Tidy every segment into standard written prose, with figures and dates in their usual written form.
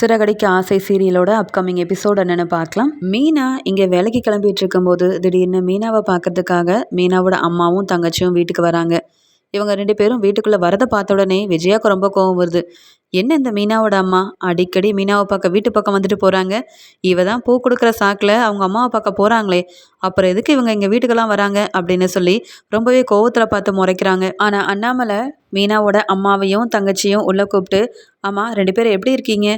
சிறகடிக்க ஆசை சீரியலோட upcoming episode என்னென்னு பார்க்கலாம். மீனா இங்கே வேலைக்கு கிளம்பிட்டு இருக்கும்போது திடீர்னு மீனாவை பார்க்கறதுக்காக மீனாவோட அம்மாவும் தங்கச்சியும் வீட்டுக்கு வராங்க. இவங்க 2 பேரும் வீட்டுக்குள்ளே வரதை பார்த்த உடனே விஜயாவுக்கு ரொம்ப கோவம் வருது. என்ன இந்த மீனாவோட அம்மா அடிக்கடி மீனாவை பார்க்க வீட்டு பக்கம் வந்துட்டு போகிறாங்க. இவ தான் பூ கொடுக்குற சாக்கில் அவங்க அம்மாவை பார்க்க போகிறாங்களே, அப்புறம் எதுக்கு இவங்க எங்கள் வீட்டுக்கெல்லாம் வராங்க அப்படின்னு சொல்லி ரொம்பவே கோவத்தில் பார்த்து முறைக்கிறாங்க. ஆனால் அண்ணாமலை மீனாவோட அம்மாவையும் தங்கச்சியும் உள்ளே கூப்பிட்டு, அம்மா 2 பேரும் எப்படி இருக்கீங்க?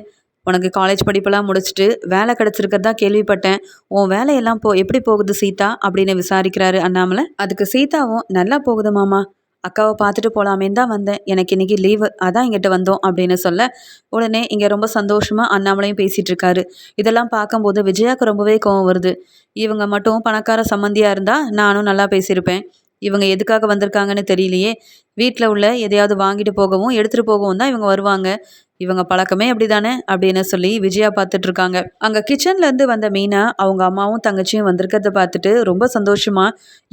உனக்கு காலேஜ் படிப்பெல்லாம் முடிச்சுட்டு வேலை கிடச்சிருக்கிறதா கேள்விப்பட்டேன். உன் வேலையெல்லாம் எப்படி போகுது சீதா அப்படின்னு விசாரிக்கிறாரு அண்ணாமலை. அதுக்கு சீதாவும் நல்லா போகுது மாமா, அக்காவை பார்த்துட்டு போகலாமேன்னு தான் வந்தேன், எனக்கு இன்னைக்கு லீவு, அதான் இங்கிட்ட வந்தோம் அப்படின்னு சொல்ல உடனே இங்கே ரொம்ப சந்தோஷமாக அண்ணாமலையும் பேசிகிட்டு இருக்காரு. இதெல்லாம் பார்க்கும்போது விஜயாவுக்கு ரொம்பவே கோவம் வருது. இவங்க மட்டும் பணக்கார சம்மந்தியாக இருந்தால் நானும் நல்லா பேசியிருப்பேன். இவங்க எதுக்காக வந்திருக்காங்கன்னு தெரியலையே. வீட்டில் உள்ள எதையாவது வாங்கிட்டு போகவும் எடுத்துகிட்டு போகவும் தான் இவங்க வருவாங்க. இவங்க பழக்கமே அப்படிதானே அப்படின்னு சொல்லி விஜயா பார்த்துட்டு இருக்காங்க. அங்கே கிச்சன்லேருந்து வந்த மீனா அவங்க அம்மாவும் தங்கச்சியும் வந்திருக்கிறத பார்த்துட்டு ரொம்ப சந்தோஷமா,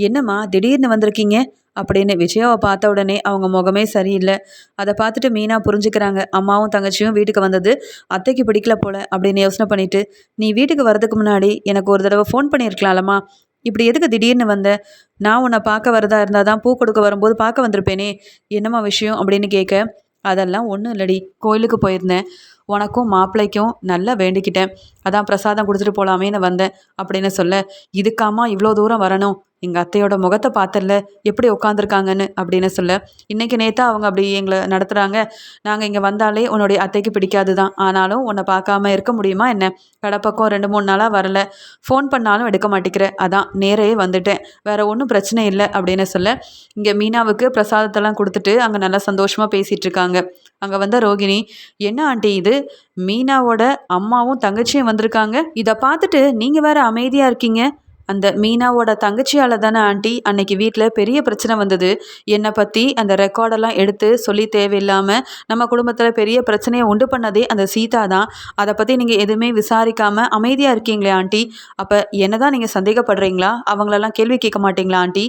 என்னம்மா திடீர்னு வந்திருக்கீங்க அப்படின்னு விஜயாவை பார்த்த உடனே அவங்க முகமே சரியில்லை. அதை பார்த்துட்டு மீனா புரிஞ்சுக்கிறாங்க, அம்மாவும் தங்கச்சியும் வீட்டுக்கு வந்தது அத்தைக்கு பிடிக்கல போல அப்படின்னு யோசனை பண்ணிட்டு, நீ வீட்டுக்கு வரதுக்கு முன்னாடி எனக்கு ஒரு தடவை ஃபோன் பண்ணியிருக்கலாம்லம்மா, இப்படி எதுக்கு திடீர்னு வந்த? நான் உன்னை பார்க்க வரதா இருந்தால் தான் பூ கொடுக்க வரும்போது பார்க்க வந்திருப்பேனே, என்னம்மா விஷயம் அப்படின்னு கேட்க, அதெல்லாம் ஒன்றும் இல்லடி, கோயிலுக்கு போயிருந்தேன், உனக்கும் மாப்பிள்ளைக்கும் நல்லா வேண்டிக்கிட்டேன், அதான் பிரசாதம் கொடுத்துட்டு போகலாமேன்னு வந்தேன் அப்படின்னு சொல்ல, இதுக்காமா இவ்வளோ தூரம் வரணும்? எங்கள் அத்தையோட முகத்தை பார்த்தல எப்படி உட்காந்துருக்காங்கன்னு அப்படின்னு சொல்ல, இன்றைக்கி நேற்றா அவங்க அப்படி எங்களை நடத்துகிறாங்க. நாங்கள் இங்கே வந்தாலே உன்னுடைய அத்தைக்கு பிடிக்காது தான், ஆனாலும் உன்னை பார்க்காம இருக்க முடியுமா என்ன? கடப்பக்கம் 2-3 நாளாக வரல, ஃபோன் பண்ணாலும் எடுக்க மாட்டேங்கிற, அதான் நேரே வந்துட்டேன், வேறு ஒன்றும் பிரச்சனை இல்லை அப்படின்னு சொல்ல, இங்கே மீனாவுக்கு பிரசாதத்தெல்லாம் கொடுத்துட்டு அங்கே நல்லா சந்தோஷமாக பேசிகிட்டு இருக்காங்க. அங்கே வந்த ரோகிணி, என்ன ஆண்டி இது, மீனாவோட அம்மாவும் தங்கச்சியும் வந்திருக்காங்க, இதை பார்த்துட்டு நீங்கள் வேறு அமைதியாக இருக்கீங்க? அந்த மீனாவோட தங்கச்சியால் தானே ஆண்டி அன்னைக்கு வீட்டில் பெரிய பிரச்சனை வந்தது. என்னை பற்றி அந்த ரெக்கார்டெல்லாம் எடுத்து சொல்லி தேவையில்லாமல் நம்ம குடும்பத்தில் பெரிய பிரச்சனையை உண்டு பண்ணதே அந்த சீதா தான். அதை பற்றி நீங்கள் எதுவுமே விசாரிக்காமல் அமைதியாக இருக்கீங்களே ஆண்டி, அப்போ என்ன தான் நீங்கள் சந்தேகப்படுறீங்களா? அவங்களெல்லாம் கேள்வி கேட்க மாட்டீங்களா ஆண்டி?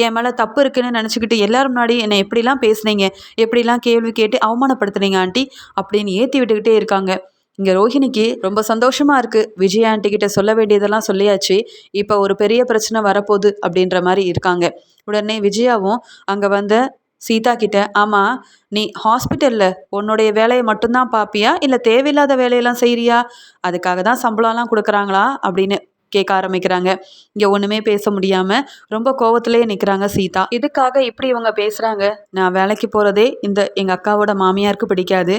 என் மேலே தப்பு இருக்குன்னு நினச்சிக்கிட்டு எல்லாரும் முன்னாடி என்னை எப்படிலாம் பேசுனீங்க, எப்படிலாம் கேள்வி கேட்டு அவமானப்படுத்துனீங்க ஆண்டி அப்படின்னு ஏற்றி விட்டுக்கிட்டே இருக்காங்க. இங்கே ரோஹிணிக்கு ரொம்ப சந்தோஷமாக இருக்குது. விஜயா ஆண்டி கிட்ட சொல்ல வேண்டியதெல்லாம் சொல்லியாச்சு, இப்போ ஒரு பெரிய பிரச்சனை வரப்போகுது அப்படின்ற மாதிரி இருக்காங்க. உடனே விஜயாவும் அங்கே வந்த சீதா கிட்ட, ஆமாம் நீ ஹாஸ்பிட்டலில் உன்னுடைய வேலையை மட்டும்தான் பார்ப்பியா, இல்லை தேவையில்லாத வேலையெல்லாம் செய்கிறியா? அதுக்காக தான் சம்பளம்லாம் கொடுக்குறாங்களா அப்படின்னு கேட்க ஆரம்பிக்கிறாங்க. இங்கே ஒன்றுமே பேச முடியாமல் ரொம்ப கோவத்திலே நிற்கிறாங்க சீதா. இதுக்காக இப்படி இவங்க பேசுகிறாங்க. நான் வேலைக்கு போகிறதே இந்த எங்கள் அக்காவோட மாமியாருக்கு பிடிக்காது,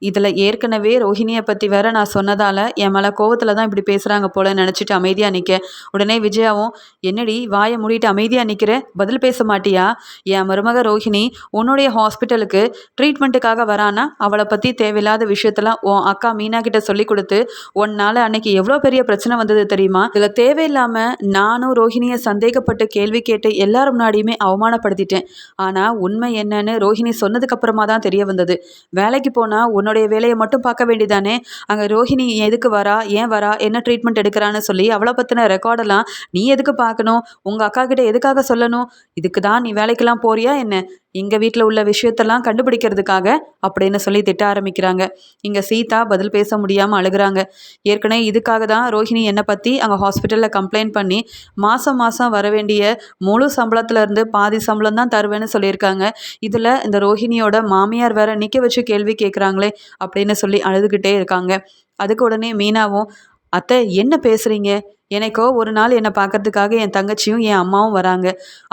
இதில் ஏற்கனவே ரோஹிணியை பற்றி வேற நான் சொன்னதால் என் மேலே கோவத்தில் தான் இப்படி பேசுகிறாங்க போல நினச்சிட்டு அமைதியாக நிற்க. உடனே விஜயாவும், என்னடி வாயை மூடிட்டு அமைதியாக நிற்கிற, பதில் பேச மாட்டியா? என் மருமக ரோஹிணி உன்னுடைய ஹாஸ்பிட்டலுக்கு ட்ரீட்மெண்ட்டுக்காக வரானா, அவளை பற்றி தேவையில்லாத விஷயத்தெல்லாம் உன் அக்கா மீனா கிட்ட சொல்லி கொடுத்து உன்னால் அன்னைக்கு எவ்வளோ பெரிய பிரச்சனை வந்தது தெரியுமா? இதில் தேவையில்லாமல் நானும் ரோஹிணியை சந்தேகப்பட்டு கேள்வி கேட்டு எல்லாரும் முன்னாடியுமே அவமானப்படுத்திட்டேன். ஆனால் உண்மை என்னன்னு ரோஹிணி சொன்னதுக்கப்புறமா தான் தெரிய வந்தது. வேலைக்கு போனால் உன்னுடைய வேலையை மட்டும் பார்க்க வேண்டியதானே, அங்கே ரோஹிணி எதுக்கு வரா, ஏன் வரா, என்ன ட்ரீட்மெண்ட் எடுக்கிறான்னு சொல்லி அவளை பற்றின ரெக்கார்டெல்லாம் நீ எதுக்கு பார்க்கணும், உங்கள் அக்கா கிட்ட எதுக்காக சொல்லணும்? இதுக்கு தான் நீ வேலைக்கெல்லாம் போறியா என்ன, எங்கள் வீட்டில் உள்ள விஷயத்தெல்லாம் கண்டுபிடிக்கிறதுக்காக அப்படின்னு சொல்லி திட்ட ஆரம்பிக்கிறாங்க. இங்கே சீதா பதில் பேச முடியாமல் அழுகிறாங்க. ஏற்கனவே இதுக்காக தான் ரோஹிணி என்னை பற்றி அங்கே ஹாஸ்பிட்டலில் கம்ப்ளைண்ட் பண்ணி மாதம் மாதம் வர வேண்டிய முழு சம்பளத்துலேருந்து பாதி சம்பளம் தான் தருவேன்னு சொல்லியிருக்காங்க. இதில் இந்த ரோஹிணியோட மாமியார் வேற நிற்க வச்சு கேள்வி கேட்குறாங்களே அப்படின்னு சொல்லி அழுதுகிட்டே இருக்காங்க. அதுக்கு உடனே மீனாவும், அத்தை என்ன பேசுகிறீங்க, எனக்கோ ஒரு நாள் என்னை பார்க்கறதுக்காக என் தங்கச்சியும் என் அம்மாவும் வராங்க,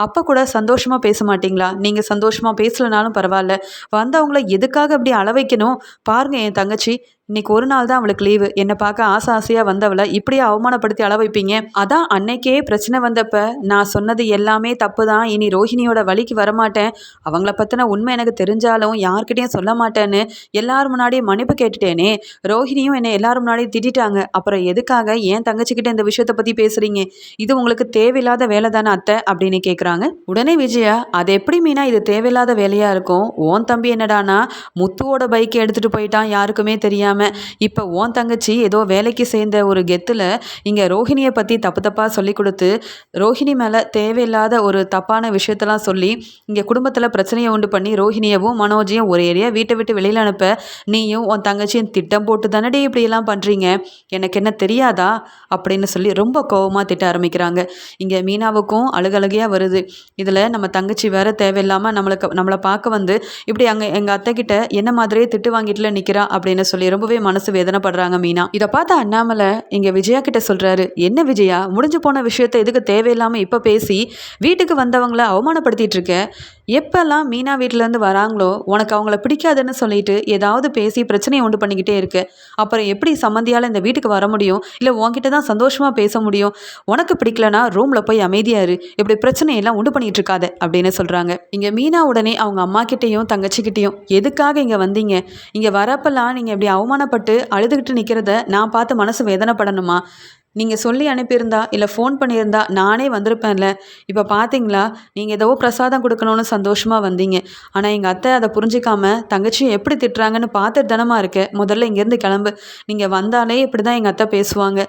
அப்போ கூட சந்தோஷமாக பேச மாட்டிங்களா? நீங்கள் சந்தோஷமாக பேசலனாலும் பரவாயில்ல, வந்தவங்கள எதுக்காக அப்படி அள வைக்கணும்? பாருங்கள், என் தங்கச்சி இன்னைக்கு ஒரு நாள் தான் அவளுக்கு லீவு, என்னை பார்க்க ஆசை ஆசையாக வந்தவளை இப்படியே அவமானப்படுத்தி அள வைப்பீங்க? அதான் அன்னைக்கே பிரச்சனை வந்தப்ப நான் சொன்னது எல்லாமே தப்பு தான், இனி ரோஹிணியோட வழிக்கு வரமாட்டேன், அவங்கள பற்றின உண்மை எனக்கு தெரிஞ்சாலும் யார்கிட்டையும் சொல்ல மாட்டேன்னு எல்லாரும் முன்னாடியே மன்னிப்பு கேட்டுட்டேனே, ரோஹிணியும் என்னை எல்லாரும் முன்னாடியும் திட்டாங்க, அப்புறம் எதுக்காக என் தங்கச்சிக்கிட்ட இந்த விஷயத்தை பற்றி பேசுகிறீங்க? இது உங்களுக்கு தேவையில்லாத வேலை தானே அத்தை அப்படின்னு கேட்குறாங்க. உடனே விஜயா, அது எப்படி மீனா இது தேவையில்லாத வேலையாக இருக்கும்? ஓன் தம்பி என்னடானா முத்துவோட பைக்கை எடுத்துகிட்டு போயிட்டான் யாருக்குமே தெரியாமல், தெரியாமல் இப்போ உன் தங்கச்சி ஏதோ வேலைக்கு சேர்ந்த ஒரு கெத்தில் இங்கே ரோஹிணியை பற்றி தப்பு தப்பாக சொல்லி கொடுத்து ரோஹிணி மேலே தேவையில்லாத ஒரு தப்பான விஷயத்தெல்லாம் சொல்லி இங்கே குடும்பத்தில் பிரச்சனையை உண்டு பண்ணி ரோஹிணியவும் மனோஜையும் ஒரு ஏரியா வீட்டை விட்டு வெளியில் அனுப்ப நீயும் உன் தங்கச்சியும் திட்டம் போட்டு தானடி இப்படியெல்லாம் பண்ணுறீங்க, எனக்கு என்ன தெரியாதா அப்படின்னு சொல்லி ரொம்ப கோவமாக திட்ட ஆரம்பிக்கிறாங்க. இங்கே மீனாவுக்கும் அழுகழுகையாக வருது. இதில் நம்ம தங்கச்சி வேற தேவையில்லாமல் நம்மளை பார்க்க வந்து இப்படி அங்கே எங்கள் அத்தைக்கிட்ட என்ன மாதிரியே திட்டு வாங்கிட்டுல நிற்கிறா அப்படின்னு சொல்லி ரொம்பவே மனசு வேதனைப்படுறாங்க மீனா. இதை பார்த்த அண்ணாமலை இங்கே விஜயா கிட்ட சொல்கிறாரு, என்ன விஜயா, முடிஞ்சு போன விஷயத்தை எதுக்கு தேவையில்லாமல் இப்போ பேசி வீட்டுக்கு வந்தவங்கள அவமானப்படுத்திட்டு இருக்க? எப்பெல்லாம் மீனா வீட்டிலேருந்து வராங்களோ உனக்கு அவங்கள பிடிக்காதுன்னு சொல்லிட்டு ஏதாவது பேசி பிரச்சனையை உண்டு பண்ணிக்கிட்டே இருக்கு. அப்புறம் எப்படி சம்மந்தியால் இந்த வீட்டுக்கு வர முடியும்? இல்லை உன்கிட்ட தான் சந்தோஷமாக பேச முடியும்? உனக்கு பிடிக்கலனா ரூமில் போய் அமைதியாக இரு, இப்படி பிரச்சனையெல்லாம் உண்டு பண்ணிட்டு இருக்காத அப்படின்னு சொல்கிறாங்க. இங்கே மீனா உடனே அவங்க அம்மா கிட்டேயும் தங்கச்சிக்கிட்டேயும், எதுக்காக இங்கே வந்தீங்க? இங்கே வரப்பெல்லாம் நீங்கள் இப்படி அவமானப்பட்டு அழுதுகிட்டு நிற்கிறத நான் பார்த்து மனசு வேதனைப்படணுமா? நீங்கள் சொல்லி அனுப்பியிருந்தா இல்லை ஃபோன் பண்ணியிருந்தா நானே வந்திருப்பேன்ல. இப்போ பார்த்தீங்களா, நீங்கள் ஏதோ பிரசாதம் கொடுக்கணும்னு சந்தோஷமாக வந்தீங்க. ஆனால் எங்கள் அத்தை அதை புரிஞ்சிக்காம தங்கச்சியும் எப்படி திட்டுறாங்கன்னு பார்த்துட்டு தானமா இருக்கேன். முதல்ல இங்கேருந்து கிளம்பு. நீங்கள் வந்தாலே இப்படி தான் எங்கள் அத்தை பேசுவாங்க.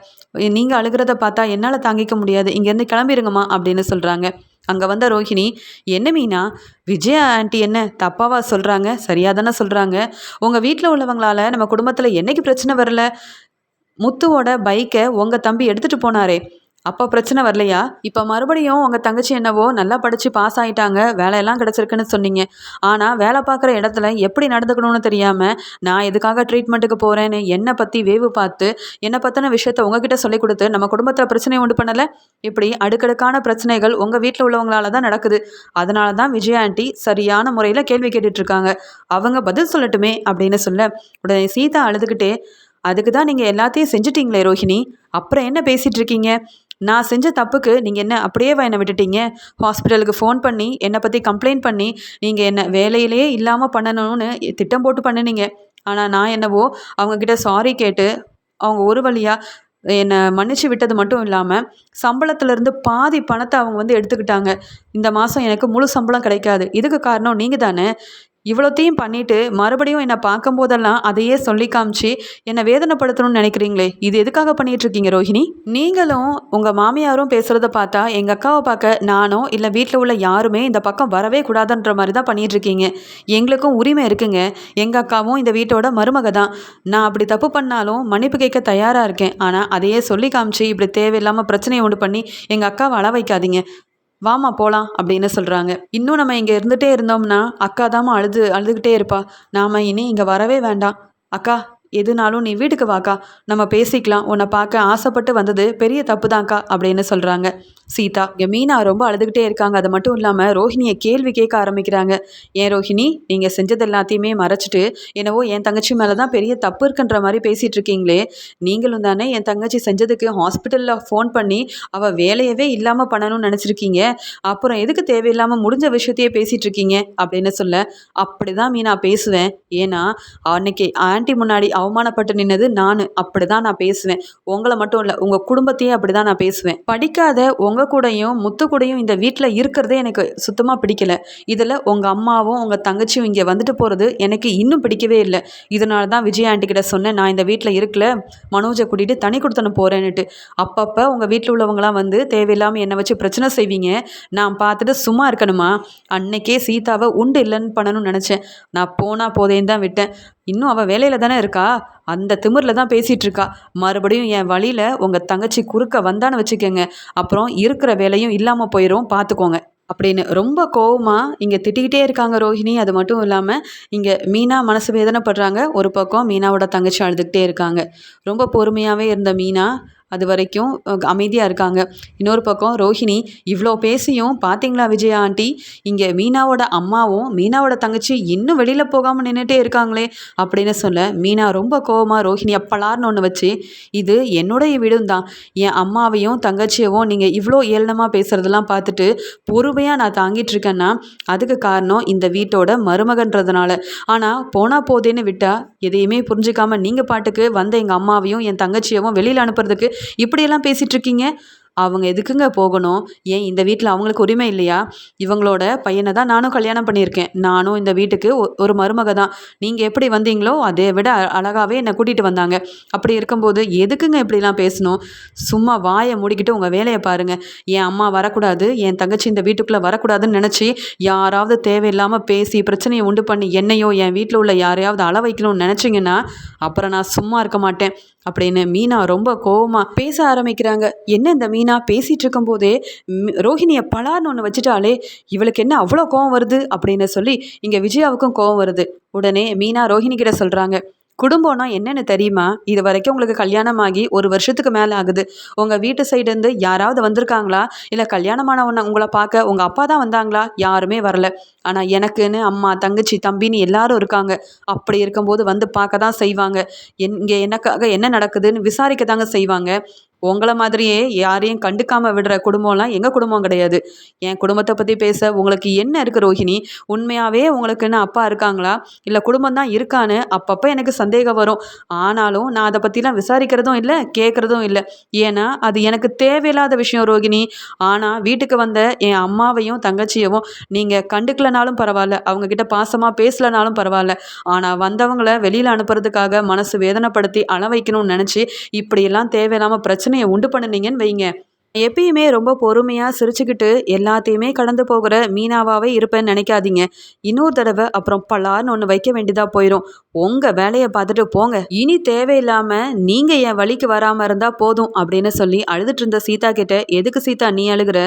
நீங்கள் அழுகிறத பார்த்தா என்னால் தாங்கிக்க முடியாது. இங்கேருந்து கிளம்பிடுங்கம்மா அப்படின்னு சொல்கிறாங்க. அங்கே வந்த ரோஹிணி, என்ன மீனா, விஜயா ஆண்டி என்ன தப்பாவா சொல்கிறாங்க? சரியாக தானே சொல்கிறாங்க. உங்கள் வீட்டில் உள்ளவங்களால நம்ம குடும்பத்தில் என்னைக்கு பிரச்சனை வரல? முத்துவோட பைக்கை உங்கள் தம்பி எடுத்துகிட்டு போனாரே, அப்போ பிரச்சனை வரலையா? இப்போ மறுபடியும் உங்கள் தங்கச்சி என்னவோ நல்லா படித்து பாஸ் ஆகிட்டாங்க, வேலையெல்லாம் கிடச்சிருக்குன்னு சொன்னீங்க. ஆனால் வேலை பார்க்குற இடத்துல எப்படி நடந்துக்கணும்னு தெரியாமல் நான் எதுக்காக ட்ரீட்மெண்ட்டுக்கு போகிறேன்னு என்னை பற்றி வேவு பார்த்து என்னை பற்றின விஷயத்த உங்ககிட்ட சொல்லி கொடுத்து நம்ம குடும்பத்தில் பிரச்சனையை உண்டு பண்ணலை? இப்படி அடுக்கடுக்கான பிரச்சனைகள் உங்கள் வீட்டில் உள்ளவங்களால தான் நடக்குது. அதனால தான் விஜயா ஆண்டி சரியான முறையில் கேள்வி கேட்டுட்ருக்காங்க. அவங்க பதில் சொல்லட்டுமே அப்படின்னு சொல்ல உடனே சீதா அழுதுகிட்டே, அதுக்கு தான் நீங்கள் எல்லாத்தையும் செஞ்சிட்டீங்களே ரோஹிணி, அப்புறம் என்ன பேசிகிட்டு இருக்கீங்க? நான் செஞ்ச தப்புக்கு நீங்கள் என்ன அப்படியே என்னை விட்டுட்டீங்க? ஹாஸ்பிட்டலுக்கு ஃபோன் பண்ணி என்னை பற்றி கம்ப்ளைண்ட் பண்ணி நீங்கள் என்ன வேலையிலேயே இல்லாமல் பண்ணணும்னு திட்டம் போட்டு பண்ணினீங்க. ஆனால் நான் என்னவோ அவங்கக்கிட்ட சாரி கேட்டு அவங்க ஒரு வழியாக என்னை மன்னிச்சு விட்டது மட்டும் இல்லாமல் சம்பளத்திலேருந்து பாதி பணத்தை அவங்க வந்து எடுத்துக்கிட்டாங்க. இந்த மாதம் எனக்கு முழு சம்பளம் கிடைக்காது. இதுக்கு காரணம் நீங்கள் தானே. இவ்வளோத்தையும் பண்ணிவிட்டு மறுபடியும் என்னை பார்க்கும்போதெல்லாம் அதையே சொல்லி காமிச்சு என்னை வேதனைப்படுத்தணும்னு நினைக்கிறீங்களே, இது எதுக்காக பண்ணிகிட்ருக்கீங்க ரோஹிணி? நீங்களும் உங்கள் மாமியாரும் பேசுகிறத பார்த்தா எங்கள் அக்காவை பார்க்க நானோ இல்லை வீட்டில் உள்ள யாருமே இந்த பக்கம் வரவே கூடாதுன்ற மாதிரி தான் பண்ணிகிட்ருக்கீங்க. எங்களுக்கும் உரிமை இருக்குங்க. எங்கள் அக்காவும் இந்த வீட்டோட மருமக தான். நான் அப்படி தப்பு பண்ணாலும் மன்னிப்பு கேட்க தயாராக இருக்கேன். ஆனால் அதையே சொல்லி காமிச்சு இப்படி தேவையில்லாமல் பிரச்சனையை உண்டு பண்ணி எங்கள் அக்காவை அள வைக்காதீங்க. வாமா போகலாம் அப்படின்னு சொல்கிறாங்க. இன்னும் நம்ம இங்கே இருந்துகிட்டே இருந்தோம்னா அக்கா தாம்மா அழுதுகிட்டே இருப்பா. நாம் இனி இங்கே வரவே வேண்டாம். அக்கா, எதுனாலும் நீ வீட்டுக்கு வாக்கா, நம்ம பேசிக்கலாம். உன்னை பார்க்க ஆசைப்பட்டு வந்தது பெரிய தப்பு தான்க்கா அப்படின்னு சொல்கிறாங்க சீதா. இங்கே மீனா ரொம்ப அழுதுகிட்டே இருக்காங்க. அது மட்டும் இல்லாமல் ரோஹிணியை கேள்வி கேட்க ஆரம்பிக்கிறாங்க. ஏன் ரோஹிணி, நீங்கள் செஞ்சது எல்லாத்தையுமே மறைச்சிட்டு என்னவோ என் தங்கச்சி மேலே தான் பெரிய தப்பு இருக்குன்ற மாதிரி பேசிகிட்டு இருக்கீங்களே, நீங்களும் தானே என் தங்கச்சி செஞ்சதுக்கு ஹாஸ்பிட்டலில் ஃபோன் பண்ணி அவள் வேலையவே இல்லாமல் பண்ணணும்னு நினச்சிருக்கீங்க. அப்புறம் எதுக்கு தேவையில்லாமல் முடிஞ்ச விஷயத்தையே பேசிகிட்டு இருக்கீங்க அப்படின்னு சொல்ல, அப்படி தான் மீனா பேசுவேன். ஏன்னா அன்னைக்கு ஆண்டி முன்னாடி அவமானப்பட்டு நின்னது நான். அப்படி தான் நான் பேசுவேன். உங்களை மட்டும் இல்லை, உங்கள் குடும்பத்தையே அப்படி தான் நான் பேசுவேன். படிக்காத உங்கள் கூடயும் முத்து கூடயும் இந்த வீட்டில் இருக்கிறதே எனக்கு சுத்தமாக பிடிக்கல. இதில் உங்கள் அம்மாவும் உங்கள் தங்கச்சியும் இங்கே வந்துட்டு போகிறது எனக்கு இன்னும் பிடிக்கவே இல்லை. இதனால தான் விஜய் ஆண்டி கிட்ட சொன்னேன், நான் இந்த வீட்டில் இருக்கல, மனோஜை கூட்டிகிட்டு தனி கொடுத்தனும் போகிறேன்னுட்டு. அப்பப்போ உங்கள் வீட்டில் உள்ளவங்களாம் வந்து தேவையில்லாமல் என்னை வச்சு பிரச்சனை செய்வீங்க. நான் பார்த்துட்டு சும்மா இருக்கணுமா? அன்னைக்கே சீதாவை உண்டு இல்லைன்னு பண்ணணும்னு நினச்சேன். நான் போனால் போதேன்னு தான் விட்டேன். இன்னும் அவள் வேலையில் தானே இருக்கா, அந்த திமிரில் தான் பேசிகிட்டு இருக்கா. மறுபடியும் என் வழியில் உங்கள் தங்கச்சி குறுக்க வந்தான்னு வச்சுக்கோங்க, அப்புறம் இருக்கிற வேலையும் இல்லாமல் போயிடும், பார்த்துக்கோங்க அப்படின்னு ரொம்ப கோவமாக இங்கே திட்டிக்கிட்டே இருக்காங்க ரோஹிணி. அது மட்டும் இல்லாமல் இங்கே மீனா மனசு வேதனைப்படுறாங்க. ஒரு பக்கம் மீனாவோட தங்கச்சி அழுதுகிட்டே இருக்காங்க. ரொம்ப பொறுமையாகவே இருந்த மீனா அது வரைக்கும் அமைதியாக இருக்காங்க. இன்னொரு பக்கம் ரோஹிணி, இவ்வளோ பேசியும் பார்த்தீங்களா விஜயா ஆண்டி, இங்கே மீனாவோட அம்மாவும் மீனாவோட தங்கச்சி இன்னும் வெளியில் போகாமல் நின்றுட்டே இருக்காங்களே அப்படின்னு சொல்ல, மீனா ரொம்ப கோவமாக ரோஹிணி அப்பலார்னு ஒன்று வச்சு, இது என்னுடைய வீடும் தான், என் அம்மாவையும் தங்கச்சியவும் நீங்கள் இவ்வளோ ஏளனமாக பேசுகிறதெல்லாம் பார்த்துட்டு பொறுமையாக நான் தாங்கிட்டு இருக்கேன்னா அதுக்கு காரணம் இந்த வீட்டோட மருமகன்றதுனால. ஆனால் போனால் போதேன்னு விட்டால் எதையுமே புரிஞ்சுக்காமல் நீங்கள் பாட்டுக்கு வந்த எங்கள் அம்மாவையும் என் தங்கச்சியவும் வெளியில் அனுப்புறதுக்கு இப்படியெல்லாம் பேசிகிட்டு இருக்கீங்க. அவங்க எதுக்குங்க போகணும்? ஏன் இந்த வீட்ல அவங்களுக்கு உரிமை இல்லையா? இவங்களோட பையன தான் நானும் கல்யாணம் பண்ணியிருக்கேன். நானும் இந்த வீட்டுக்கு ஒரு மருமக தான். நீங்க எப்படி வந்தீங்களோ, அதை விட அழகாவே என்ன கூட்டிட்டு வந்தாங்க. அப்படி இருக்கும்போது எதுக்குங்க இப்படிலாம் பேசணும்? சும்மா வாய மூடிக்கிட்டு உங்க வேலைய பாருங்க. என் அம்மா வரக்கூடாது, என் தங்கச்சி இந்த வீட்டுக்குள்ள வரக்கூடாதுன்னு நெனச்சு, யாராவது தேவையில்லாம பேசி பிரச்சனைய உண்டு பண்ணி என்னையோ, என் வீட்ல உள்ள யாரையாவது அள வைக்கணும்னு நெனச்சீங்கன்னா, அப்புறம் நான் சும்மா இருக்க மாட்டேன். அப்படின்னு மீனா ரொம்ப கோவமா பேச ஆரம்பிக்கிறாங்க. என்ன இந்த மீனா பேசிட்டு இருக்கும்போதே ரோஹிணிய பலார்னு ஒண்ணு வச்சுட்டாளே! இவளுக்கு என்ன அவ்வளோ கோவம் வருது? அப்படின்னு சொல்லி இங்க விஜயாவுக்கும் கோவம் வருது. உடனே மீனா ரோஹிணி கிட்ட சொல்றாங்க. குடும்பம்னா என்னன்னு தெரியுமா? இதுவரைக்கும் உங்களுக்கு கல்யாணம் ஆகி 1 வருஷத்துக்கு மேல ஆகுது. உங்க வீட்டு சைடுருந்து யாராவது வந்திருக்காங்களா? இல்ல கல்யாணமானவன உங்கள பார்க்க உங்க அப்பா தான் வந்தாங்களா? யாருமே வரல. ஆனா எனக்குன்னு அம்மா, தங்கச்சி, தம்பின்னு எல்லாரும் இருக்காங்க. அப்படி இருக்கும்போது வந்து பார்க்க தான் செய்வாங்க. இங்க எனக்காக என்ன நடக்குதுன்னு விசாரிக்க தாங்க செய்வாங்க. உங்கள மாதிரியே யாரையும் கண்டுக்காம விடுற குடும்பம்லாம் எங்க குடும்பம் கிடையாது. என் குடும்பத்த பத்தி பேச உங்களுக்கு என்ன இருக்கு ரோஹிணி? உண்மையாவே உங்களுக்குன்னு அப்பா இருக்காங்களா? இல்ல குடும்பம் தான் இருக்கான்னு அப்பப்ப எனக்கு சந்தேகம் வரும். ஆனாலும் நான் அத பத்திலாம் விசாரிக்கிறதும் இல்ல, கேட்கறதும் இல்ல. ஏன்னா, அது எனக்கு தேவையில்லாத விஷயம் ரோகிணி. ஆனா, வீட்டுக்கு வந்த என் அம்மாவையும், தங்கச்சியவும் நீங்க கண்டுக்கலனாலும் பரவால்ல. அவங்க கிட்ட பாசமா பேசலனாலும் பரவால்ல. ஆனா, வந்தவங்கள வெளியில அனுப்புறதுக்காக மனசு வேதனைப்படுத்தி அழ வைக்கணும்னு நெனச்சு, இப்படியெல்லாம் தேவையில்லாம பிரச்சனைய உண்டு பண்ணுனீங்கன்னு வைங்க. எப்பயுமே ரொம்ப பொறுமையா சிரிச்சுக்கிட்டு எல்லாத்தையுமே கடந்து போகிற மீனாவாவே இருப்பேன்னு நினைக்காதீங்க. இன்னொரு தடவை அப்புறம் பலார்னு ஒன்று வைக்க வேண்டியதா போயிடும். உங்க வேலையை பார்த்துட்டு போங்க. இனி தேவையில்லாம நீங்க என் வழிக்கு வராம இருந்தா போதும் அப்படின்னு சொல்லி அழுதுட்டு இருந்த சீதா கிட்ட, எதுக்கு சீதா நீ அழுகுற?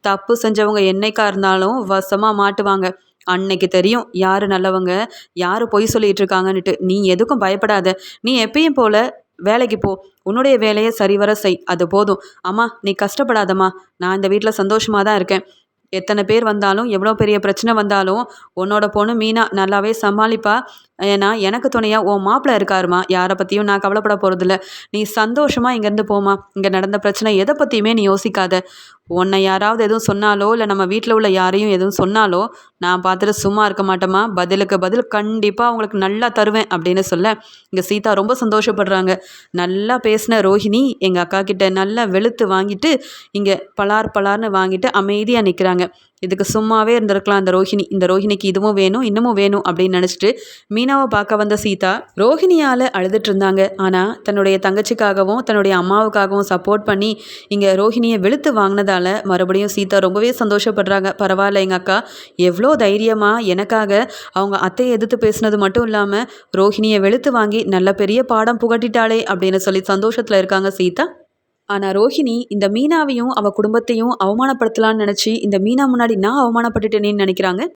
தப்பு செஞ்சவங்க என்னைக்கா இருந்தாலும் வசமா மாட்டுவாங்க. அன்னைக்கு தெரியும் யாரு நல்லவங்க, யாரு பொய் சொல்லிட்டு இருக்காங்கன்னுட்டு. நீ எதுக்கும் பயப்படாத. நீ எப்பயும் போல வேலைக்கு போ. உன்னுடைய வேலையை சரிவர செய். அது போதும். அம்மா நீ கஷ்டப்படாதம்மா. நான் இந்த வீட்ல சந்தோஷமா தான் இருக்கேன். எத்தனை பேர் வந்தாலும், எவ்வளோ பெரிய பிரச்சனை வந்தாலும், உன்னோட பொண்ணு மீனா நல்லாவே சமாளிப்பா. ஏன்னா, எனக்கு துணையா உன் மாப்பிள இருக்காரும்மா. யார பத்தியும் நான் கவலைப்பட போறதில்ல. நீ சந்தோஷமா இங்கேருந்து போம்மா. இங்க நடந்த பிரச்சனை எத பத்தியுமே நீ யோசிக்காத. உன்னை யாராவது எதுவும் சொன்னாலோ, இல்ல நம்ம வீட்ல உள்ள யாரையும் எதுவும் சொன்னாலோ, நான் பார்த்துட்டு சும்மா இருக்க மாட்டேம்மா. பதிலுக்கு பதில் கண்டிப்பா உங்களுக்கு நல்லா தருவேன் அப்படின்னு சொல்ல, இங்க சீதா ரொம்ப சந்தோஷப்படுறாங்க. நல்லா பேசின ரோஹிணி எங்க அக்கா கிட்ட நல்லா வெளுத்து வாங்கிட்டு, இங்க பலார் பலார்னு வாங்கிட்டு அமைதியா நிக்கிறாங்க. இதுக்கு சும்மாவே இருந்திருக்கலாம் அந்த ரோஹிணி. இந்த ரோஹிணிக்கு இதுவும் வேணும், இன்னமும் வேணும் அப்படின்னு நினச்சிட்டு மீனாவை பார்க்க வந்த சீதா ரோஹிணியால் அழுதுட்டு இருந்தாங்க. ஆனால் தன்னுடைய தங்கச்சிக்காகவும் தன்னுடைய அம்மாவுக்காகவும் சப்போர்ட் பண்ணி இங்கே ரோஹிணியை வெளுத்து வாங்கினதால மறுபடியும் சீதா ரொம்பவே சந்தோஷப்படுறாங்க. பரவாயில்ல எங்கள் அக்கா எவ்வளோ தைரியமாக எனக்காக அவங்க அத்தையை எதிர்த்து பேசுனது மட்டும் இல்லாமல் ரோஹிணியை வெளுத்து வாங்கி நல்ல பெரிய பாடம் புகட்டிட்டாளே அப்படின்னு சொல்லி சந்தோஷத்தில் இருக்காங்க சீதா. ஆனா ரோஹிணி இந்த மீனாவையும் அவ குடும்பத்தையும் அவமானப்படுத்தலாம்னு நினைச்சு இந்த மீனா முன்னாடி நான் அவமானப்பட்டுட்டேனேன்னு நினைக்கிறாங்க.